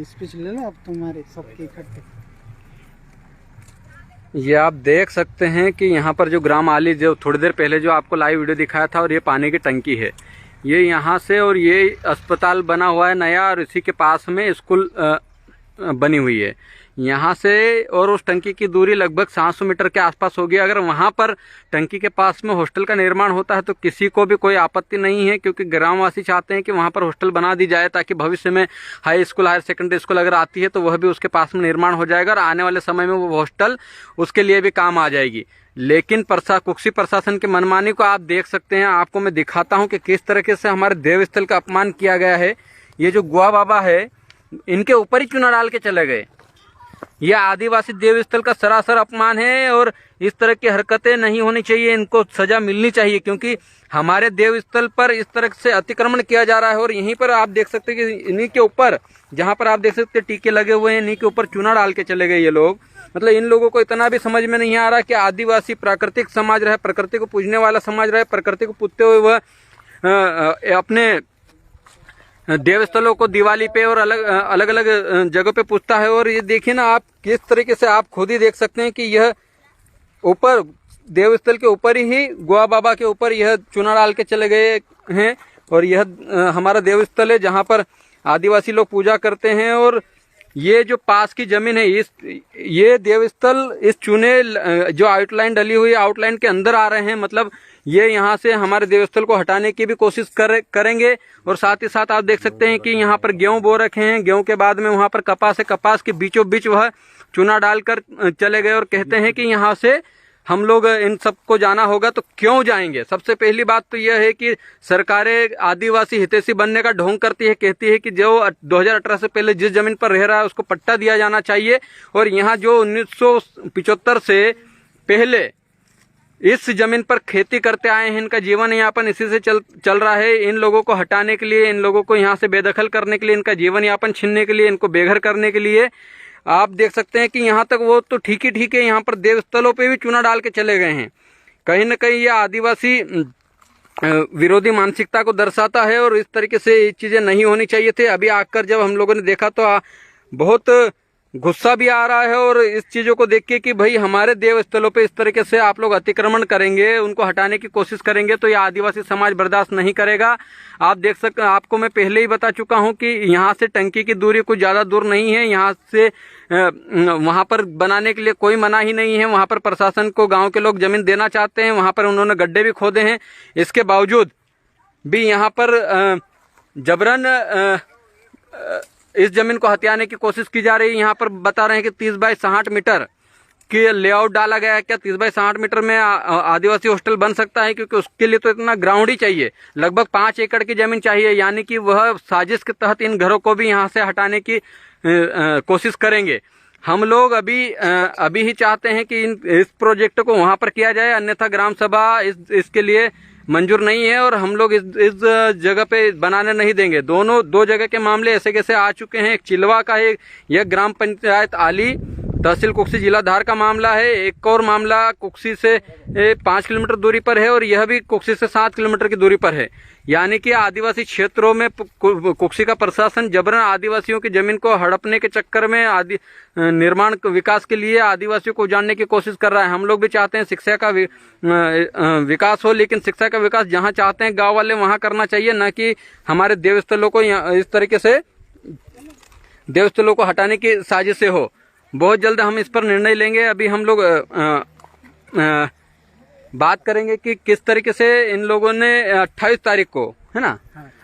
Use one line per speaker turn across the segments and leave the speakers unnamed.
Speech ले लो अब तुम्हारे सबके इकट्ठे।
ये आप देख सकते हैं कि यहाँ पर जो ग्राम आली जो थोड़ी देर पहले जो आपको लाइव वीडियो दिखाया था, और ये पानी की टंकी है, ये यहाँ से, और ये अस्पताल बना हुआ है नया, और इसी के पास में स्कूल बनी हुई है यहाँ से, और उस टंकी की दूरी लगभग 700 मीटर के आसपास होगी। अगर वहाँ पर टंकी के पास में हॉस्टल का निर्माण होता है तो किसी को भी कोई आपत्ति नहीं है, क्योंकि ग्रामवासी चाहते हैं कि वहाँ पर हॉस्टल बना दी जाए, ताकि भविष्य में high school, higher secondary school अगर आती है तो वह भी उसके पास में निर्माण हो जाएगा, और आने वाले समय में वो हॉस्टल उसके लिए भी काम आ जाएगी। लेकिन कुक्सी प्रशासन की मनमानी को आप देख सकते हैं। आपको मैं दिखाता हूँ कि किस तरीके से हमारे देवस्थल का अपमान किया गया है। ये जो गुआ बाबा है, इनके ऊपर ही चूना डाल के चले गए। यह आदिवासी देवस्थल का सरासर अपमान है, और इस तरह की हरकतें नहीं होनी चाहिए, इनको सजा मिलनी चाहिए, क्योंकि हमारे देवस्थल पर इस तरह से अतिक्रमण किया जा रहा है। और यहीं पर आप देख सकते हैं कि इन्हीं के ऊपर, जहां पर आप देख सकते हैं टीके लगे हुए हैं, इन्हीं के ऊपर चूना डाल के चले गए ये लोग। मतलब इन लोगों को इतना भी समझ में नहीं आ रहा कि आदिवासी प्राकृतिक समाज रहे, प्रकृति को पूजने वाला समाज रहे, प्रकृति को पूजते हुए वह अपने देवस्थलों को दिवाली पे और अलग अलग जगह पे पूछता है। और ये देखिए ना आप, किस तरीके से आप खुद ही देख सकते हैं कि यह ऊपर देवस्थल के ऊपर ही गुआ बाबा के ऊपर यह चूना डाल के चले गए हैं। और यह हमारा देवस्थल है जहां पर आदिवासी लोग पूजा करते हैं। और ये जो पास की जमीन है, ये देवस्थल इस चूने जो आउटलाइन डली हुई आउटलाइन के अंदर आ रहे हैं। मतलब ये यहाँ से हमारे देवस्थल को हटाने की भी कोशिश करेंगे। और साथ ही साथ आप देख सकते हैं कि यहाँ पर गेहूं बो रखे हैं, गेहूं के बाद में वहां पर कपास है, कपास के बीचों बीच वह चूना डालकर चले गए, और कहते हैं कि यहाँ से हम लोग इन सबको जाना होगा। तो क्यों जाएंगे? सबसे पहली बात तो यह है कि सरकारें आदिवासी हितैषी बनने का ढोंग करती है, कहती है कि जो 2018 से पहले जिस जमीन पर रह रहा है उसको पट्टा दिया जाना चाहिए। और यहाँ जो 1975 से पहले इस जमीन पर खेती करते आए हैं, इनका जीवन यापन इसी से चल रहा है। इन लोगों को हटाने के लिए, इन लोगों को यहाँ से बेदखल करने के लिए, इनका जीवन यापन छीनने के लिए, इनको बेघर करने के लिए आप देख सकते हैं कि यहाँ तक वो तो ठीक है, यहाँ पर देवस्थलों पे भी चूना डाल के चले गए हैं। कहीं न कहीं ये आदिवासी विरोधी मानसिकता को दर्शाता है, और इस तरीके से ये चीजें नहीं होनी चाहिए थे। अभी आकर जब हम लोगों ने देखा तो बहुत गुस्सा भी आ रहा है, और इस चीजों को देख के कि भाई हमारे देवस्थलों पे इस तरीके से आप लोग अतिक्रमण करेंगे, उनको हटाने की कोशिश करेंगे, तो ये आदिवासी समाज बर्दाश्त नहीं करेगा। आप देख सकते हैं, आपको मैं पहले ही बता चुका हूं कि यहाँ से टंकी की दूरी कुछ ज्यादा दूर नहीं है। यहाँ से वहां पर बनाने के लिए कोई मना ही नहीं है। वहां पर प्रशासन को गाँव के लोग जमीन देना चाहते हैं, वहां पर उन्होंने गड्ढे भी खोदे हैं। इसके बावजूद भी यहाँ पर जबरन इस जमीन को हथियाने की कोशिश की जा रही है। यहाँ पर बता रहे हैं कि 30 बाई 60 मीटर के लेआउट डाला गया है। क्या 30 बाई 60 मीटर में आदिवासी हॉस्टल बन सकता है? क्योंकि उसके लिए तो इतना ग्राउंड ही चाहिए, लगभग 5 एकड़ की जमीन चाहिए। यानी कि वह साजिश के तहत इन घरों को भी यहाँ से हटाने की कोशिश करेंगे। हम लोग अभी ही चाहते हैं कि इस प्रोजेक्ट को वहां पर किया जाए, अन्यथा ग्राम सभा इसके लिए मंजूर नहीं है, और हम लोग इस जगह पे बनाने नहीं देंगे। दो जगह के मामले ऐसे कैसे आ चुके हैं। एक चिलवा का है, यह ग्राम पंचायत आली तहसील कुक्सी जिला धार का मामला है। एक और मामला कुक्सी से 5 किलोमीटर दूरी पर है, और यह भी कुक्सी से 7 किलोमीटर की दूरी पर है। यानी कि आदिवासी क्षेत्रों में कुक्सी का प्रशासन जबरन आदिवासियों की जमीन को हड़पने के चक्कर में निर्माण विकास के लिए आदिवासियों को उजाड़ने की कोशिश कर रहा है। हम लोग भी चाहते हैं शिक्षा का विकास हो, लेकिन शिक्षा का विकास जहां चाहते हैं गांव वाले वहां करना चाहिए, न कि हमारे देवस्थलों को इस तरीके से देवस्थलों को हटाने की साजिश से हो। बहुत जल्द हम इस पर निर्णय लेंगे। अभी हम लोग बात करेंगे कि किस तरीके से इन लोगों ने 28 तारीख को, है ना,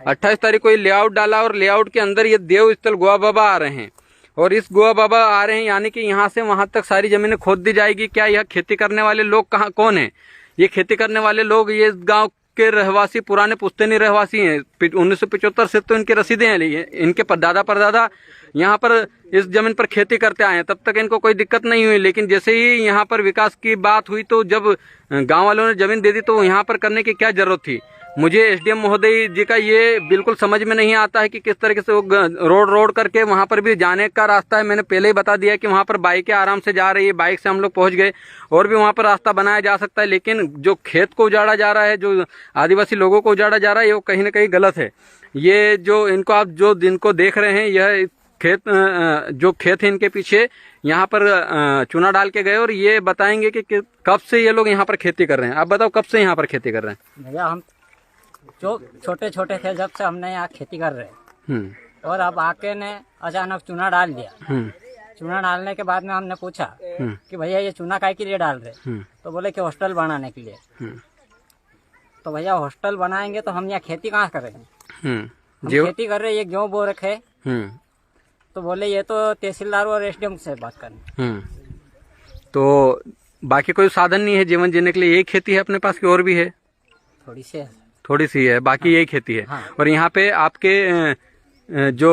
28 तारीख को ये लेआउट डाला, और लेआउट के अंदर ये देवस्थल गुआ बाबा आ रहे हैं। और इस गुआ बाबा आ रहे हैं, यानी कि यहाँ से वहां तक सारी जमीनें खोद दी जाएगी। क्या यह खेती करने वाले लोग कौन है? ये खेती करने वाले लोग ये गाँव के रहवासी, पुराने पुश्तैनी रहवासी हैं। 1975 से तो इनके रसीदें हैं, इनके दादा परदादा यहाँ पर इस जमीन पर खेती करते आए हैं। तब तक इनको कोई दिक्कत नहीं हुई, लेकिन जैसे ही यहाँ पर विकास की बात हुई तो जब गांव वालों ने जमीन दे दी तो यहाँ पर करने की क्या जरूरत थी? मुझे एसडीएम महोदय जी का ये बिल्कुल समझ में नहीं आता है कि किस तरीके से वो रोड करके वहां पर भी जाने का रास्ता है। मैंने पहले ही बता दिया कि वहां पर बाइकें आराम से जा रही है, बाइक से हम लोग पहुंच गए, और भी वहां पर रास्ता बनाया जा सकता है। लेकिन जो खेत को उजाड़ा जा रहा है, जो आदिवासी लोगों को उजाड़ा जा रहा है, ये कहीं ना कहीं गलत है। ये जो इनको आप जो जिनको देख रहे हैं, यह जो खेत है इनके पीछे यहाँ पर चूना डाल के गए, और ये बताएंगे कि कब से ये लोग यहाँ पर खेती कर रहे हैं। आप बताओ कब से यहाँ पर खेती कर रहे हैं?
भैया हम जो छोटे छोटे थे जब से हमने यहाँ खेती कर रहे हैं, और अब आके ने अचानक चूना डाल दिया। चूना डालने के बाद में हमने पूछा कि भैया ये चूना काय के लिए डाल रहे? तो बोले कि हॉस्टल बनाने के लिए। तो भैया हॉस्टल बनाएंगे तो हम यहाँ खेती कहाँ करेंगे? हम खेती कर रहे हैं, ये गेहूं बो रखे। तो बोले ये तो तहसीलदार और एसडीएम से बात करनी।
तो बाकी कोई साधन नहीं है जीवन जीने के लिए? यही खेती है अपने पास की और भी है? थोड़ी सी है, बाकी यही खेती है।
हाँ।
और यहाँ पे आपके जो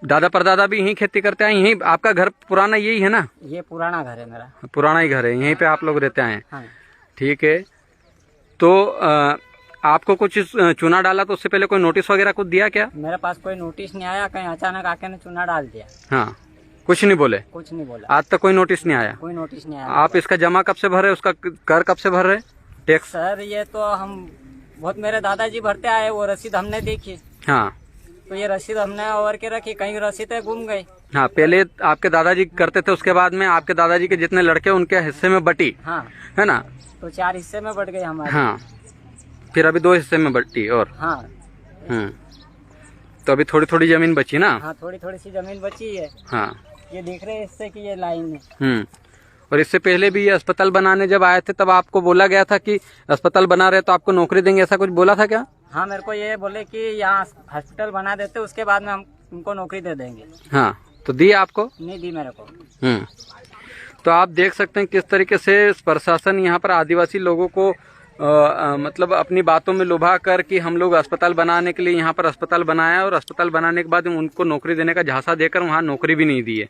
दादा परदादा भी यही खेती करते हैं? यही आपका घर पुराना यही है ना?
ये पुराना घर है मेरा।
पुराना ही घर है, यहीं पे आप लोग रहते हैं?
हाँ।
ठीक है। तो आपको कुछ चूना डाला तो उससे पहले कोई नोटिस वगैरह कुछ दिया क्या?
मेरे पास कोई नोटिस नहीं आया, कहीं अचानक आके ने चूना डाल दिया।
हाँ, कुछ नहीं बोले?
कुछ नहीं बोला,
आज तक कोई नोटिस नहीं आया?
कोई नोटिस नहीं आया।
आप इसका जमा कब से भर रहे, उसका कर कब से भर रहे टैक्स?
सर ये तो हम बहुत मेरे दादाजी भरते आए, वो रसीद हमने देखी।
हाँ।
तो ये रसीद हमने ओवर के रखी, कहीं रसीदें गुम गई।
हाँ, पहले आपके दादाजी करते थे, उसके बाद में आपके दादाजी के जितने लड़के उनके हिस्से में बटी।
हाँ।
है ना?
तो 4 हिस्से में बढ़ गए हमारे।
हाँ, फिर अभी 2 हिस्से में बटी। और
हाँ।
तो अभी थोड़ी थोड़ी जमीन बची ना?
हाँ, थोड़ी थोड़ी सी जमीन बची है।
हाँ,
ये देख रहे हैं इससे कि ये लाइन है।
और इससे पहले भी ये अस्पताल बनाने जब आए थे तब आपको बोला गया था कि अस्पताल बना रहे तो आपको नौकरी देंगे, ऐसा कुछ बोला था क्या?
हाँ, मेरे को ये बोले कि यहाँ हॉस्पिटल बना देते, उसके बाद में हम उनको नौकरी दे देंगे।
हाँ, तो दी आपको?
नहीं दी मेरे को।
तो आप देख सकते हैं किस तरीके से प्रशासन यहाँ पर आदिवासी लोगों को मतलब अपनी बातों में लुभा कर कि हम लोग अस्पताल बनाने के लिए यहाँ पर अस्पताल बनाया, और अस्पताल बनाने के बाद उनको नौकरी देने का झांसा देकर वहाँ नौकरी भी नहीं दी है।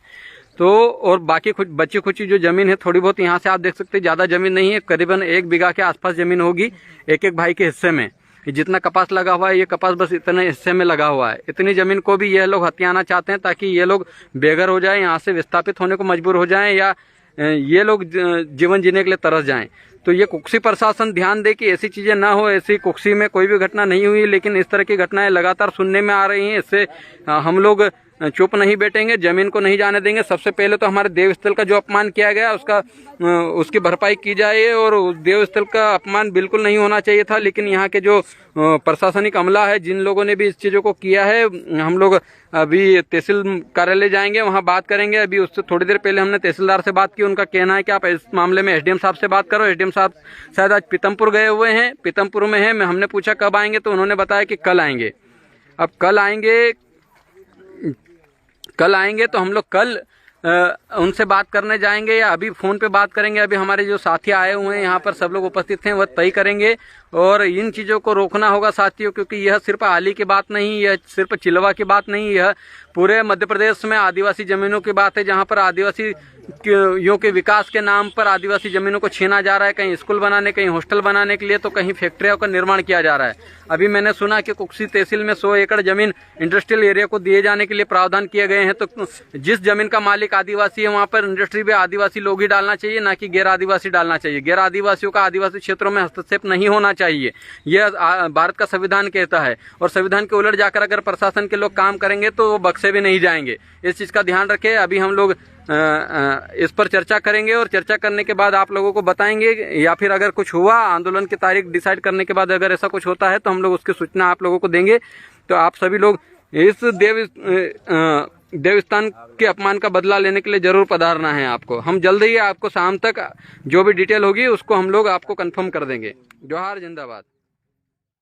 तो और बाकी कुछ बची खुची जो जमीन है थोड़ी बहुत, यहाँ से आप देख सकते हैं ज्यादा जमीन नहीं है, करीबन 1 बीघा के आसपास जमीन होगी एक भाई के हिस्से में। जितना कपास लगा हुआ है, ये कपास बस इतने हिस्से में लगा हुआ है। इतनी जमीन को भी ये लोग हथियाना चाहते हैं ताकि ये लोग बेघर हो जाए, यहाँ से विस्थापित होने को मजबूर हो जाएं, या ये लोग जीवन जीने के लिए तरस जाएं। तो ये कुक्सी प्रशासन ध्यान दे कि ऐसी चीजें ना हो। ऐसी कुक्सी में कोई भी घटना नहीं हुई, लेकिन इस तरह की घटनाएं लगातार सुनने में आ रही हैं। इससे हम लोग चुप नहीं बैठेंगे, जमीन को नहीं जाने देंगे। सबसे पहले तो हमारे देवस्थल का जो अपमान किया गया उसकी भरपाई की जाए, और देवस्थल का अपमान बिल्कुल नहीं होना चाहिए था। लेकिन यहाँ के जो प्रशासनिक अमला है, जिन लोगों ने भी इस चीजों को किया है, हम लोग अभी तहसील कार्यालय जाएंगे, वहाँ बात करेंगे। अभी उससे थोड़ी देर पहले हमने तहसीलदार से बात की, उनका कहना है कि आप इस मामले में एसडीएम साहब से बात करो। एसडीएम साहब शायद आज पीतमपुर गए हुए हैं, पीतमपुर में है। हमने पूछा कब आएंगे, तो उन्होंने बताया कि कल आएंगे। अब कल आएंगे तो हम लोग कल उनसे बात करने जाएंगे या अभी फोन पे बात करेंगे। अभी हमारे जो साथी आए हुए हैं यहाँ पर, सब लोग उपस्थित हैं, वह तय करेंगे। और इन चीज़ों को रोकना होगा साथियों, क्योंकि यह सिर्फ हाल की बात नहीं, यह सिर्फ चिलवा की बात नहीं, यह पूरे मध्य प्रदेश में आदिवासी जमीनों की बात है, जहाँ पर आदिवासी यों के विकास के नाम पर आदिवासी जमीनों को छीना जा रहा है। कहीं स्कूल बनाने, कहीं हॉस्टल बनाने के लिए, तो कहीं फैक्ट्रियों का निर्माण किया जा रहा है। अभी मैंने सुना कि कुक्सी तहसील में 100 एकड़ जमीन इंडस्ट्रियल एरिया को दिए जाने के लिए प्रावधान किए गए हैं। तो जिस जमीन का मालिक आदिवासी है, वहाँ पर इंडस्ट्री में आदिवासी लोग ही डालना चाहिए, ना कि गैर आदिवासी डालना चाहिए। गैर आदिवासियों का आदिवासी क्षेत्रों में हस्तक्षेप नहीं होना चाहिए, यह भारत का संविधान कहता है। और संविधान के उलट जाकर अगर प्रशासन के लोग काम करेंगे तो वो बख्शे भी नहीं जाएंगे। इस चीज का ध्यान रखें। अभी हम लोग इस पर चर्चा करेंगे, और चर्चा करने के बाद आप लोगों को बताएंगे, या फिर अगर कुछ हुआ आंदोलन की तारीख डिसाइड करने के बाद अगर ऐसा कुछ होता है तो हम लोग उसकी सूचना आप लोगों को देंगे। तो आप सभी लोग इस देवस्थान के अपमान का बदला लेने के लिए जरूर पधारना है आपको। हम जल्द ही आपको शाम तक जो भी डिटेल होगी उसको हम लोग आपको कंफर्म कर देंगे। जोहार, जिंदाबाद।